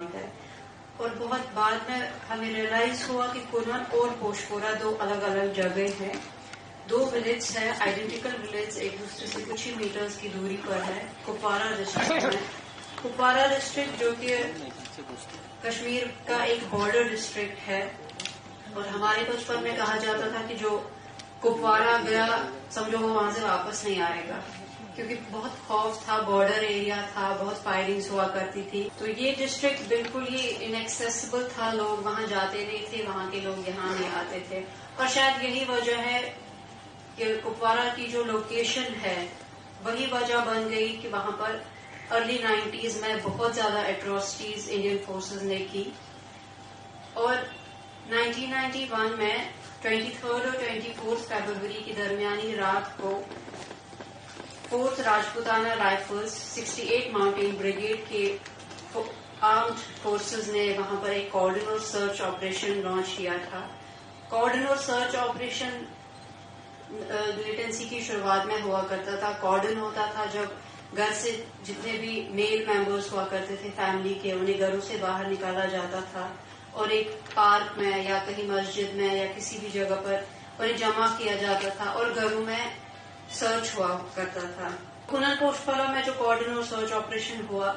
ہے اور بہت بعد میں ہمیں ریئلائز ہوا کہ کنون اور پوشپورا دو الگ الگ جگہ ہیں. دو ولیج ہے، آئیڈینٹیکل ولیج، ایک دوسرے سے کچھ ہی میٹرز کی دوری پر ہے. کپوارہ ڈسٹرکٹ میں کپوارہ ڈسٹرکٹ جو کہ کشمیر کا ایک بارڈر ڈسٹرکٹ ہے، اور ہمارے بچپن میں کہا جاتا تھا کہ جو کپوارہ گیا سمجھو وہ وہاں سے واپس نہیں آئے گا، کیونکہ بہت خوف تھا، بارڈر ایریا تھا، بہت فائرنگز ہوا کرتی تھی. تو یہ ڈسٹرکٹ بالکل ہی انیکسیسیبل تھا، لوگ وہاں جاتے نہیں تھے، وہاں کے لوگ یہاں نہیں آتے تھے. اور شاید یہی وجہ ہے کہ کپوارہ کی جو لوکیشن ہے وہی وجہ بن گئی کہ وہاں پر ارلی 90s میں بہت زیادہ ایٹراسٹیز انڈین فورسز نے کی. اور 1991 میں 23 اور 24 فیبروری کی درمیانی رات کو 4th Rajputana rifles 68 mountain brigade کے آرمڈ فورسز نے وہاں پر ایک کارڈن اور سرچ آپریشن لانچ کیا تھا. کارڈن اور سرچ آپریشن ملیٹنسی کی شروعات میں ہوا کرتا تھا. کارڈن ہوتا تھا جب گھر سے جتنے بھی میل ممبرز ہوا کرتے تھے فیملی کے، انہیں گھروں سے باہر نکالا جاتا تھا اور ایک پارک میں یا کہیں مسجد میں یا کسی بھی جگہ پر انہیں جمع کیا جاتا تھا اور گھروں میں سرچ ہوا کرتا تھا. کنن پوشپورا میں جو کارڈن اور سرچ آپریشن ہوا،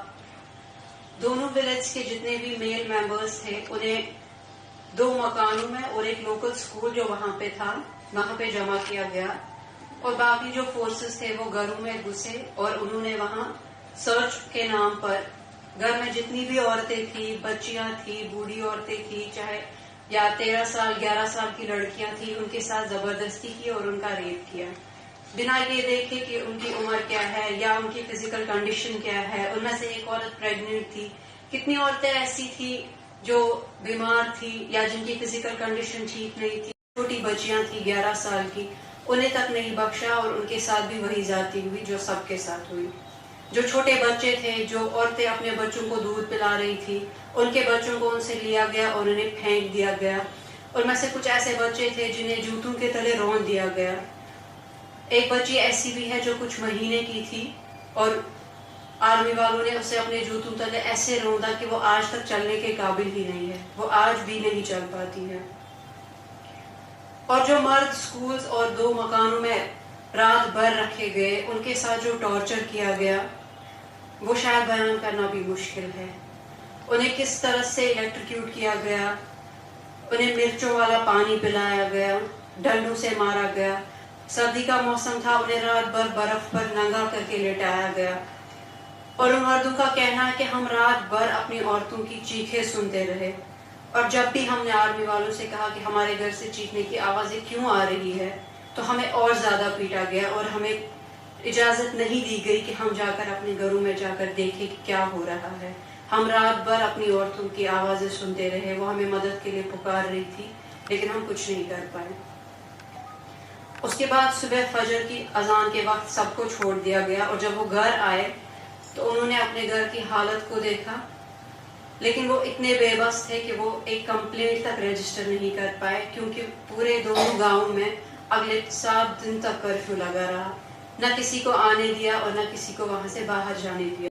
دونوں ولیج کے جتنے بھی میل ممبرز تھے انہیں 2 مکانوں میں اور ایک لوکل اسکول جو وہاں پہ تھا وہاں پہ جمع کیا گیا، اور باقی جو فورسز تھے وہ گھروں میں گھسے اور انہوں نے وہاں سرچ کے نام پر گھر میں جتنی بھی عورتیں تھیں، بچیاں تھیں، بوڑھی عورتیں تھیں، چاہے یا 13 سال 11 سال کی لڑکیاں تھیں، ان کے ساتھ زبردستی کی اور ان کا ریپ کیا بنا یہ دیکھے کہ ان کی عمر کیا ہے یا ان کی فزیکل کنڈیشن کیا ہے. ان میں سے ایک عورت پریگننٹ تھی. کتنی عورتیں ایسی تھی جو بیمار تھی یا جن کی فزیکل کنڈیشن ٹھیک نہیں تھی. چھوٹی بچیاں تھیں 11 سال کی، انہیں تک نہیں بخشا اور ان کے ساتھ بھی وہی زیادتی ہوئی جو سب کے ساتھ ہوئی. جو چھوٹے بچے تھے، جو عورتیں اپنے بچوں کو دودھ پلا رہی تھی، ان کے بچوں کو ان سے لیا گیا اور انہیں پھینک دیا گیا. ان میں سے کچھ ایسے بچے تھے جنہیں جوتوں کے تلے رون دیا گیا. ایک بچی ایسی بھی ہے جو کچھ مہینے کی تھی اور آرمی والوں نے اسے اپنے جوتوں تلے ایسے روندا کہ وہ آج تک چلنے کے قابل ہی نہیں ہے، وہ آج بھی نہیں چل پاتی ہے. اور جو مرد سکولز اور 2 مکانوں میں رات بھر رکھے گئے، ان کے ساتھ جو ٹارچر کیا گیا وہ شاید بیان کرنا بھی مشکل ہے. انہیں کس طرح سے الیکٹریکیوٹ کیا گیا، انہیں مرچوں والا پانی پلایا گیا، ڈنڈوں سے مارا گیا. سردی کا موسم تھا، انہیں رات بھر برف پر ننگا کر کے لٹایا گیا. اور ان مردوں کا کہنا ہے کہ ہم رات بھر اپنی عورتوں کی چیخیں سنتے رہے، اور جب بھی ہم نے آرمی والوں سے کہا کہ ہمارے گھر سے چیخنے کی آوازیں کیوں آ رہی ہے تو ہمیں اور زیادہ پیٹا گیا اور ہمیں اجازت نہیں دی گئی کہ ہم جا کر اپنے گھروں میں جا کر دیکھیں کہ کیا ہو رہا ہے. ہم رات بھر اپنی عورتوں کی آوازیں سنتے رہے. وہ ہمیں مدد کے لیے پکار رہی تھی لیکن ہم کچھ نہیں کر پائے. اس کے بعد صبح فجر کی اذان کے وقت سب کو چھوڑ دیا گیا، اور جب وہ گھر آئے تو انہوں نے اپنے گھر کی حالت کو دیکھا، لیکن وہ اتنے بے بس تھے کہ وہ ایک کمپلینٹ تک رجسٹر نہیں کر پائے، کیونکہ پورے دونوں گاؤں میں اگلے 7 دن تک کرفیو لگا رہا. نہ کسی کو آنے دیا اور نہ کسی کو وہاں سے باہر جانے دیا.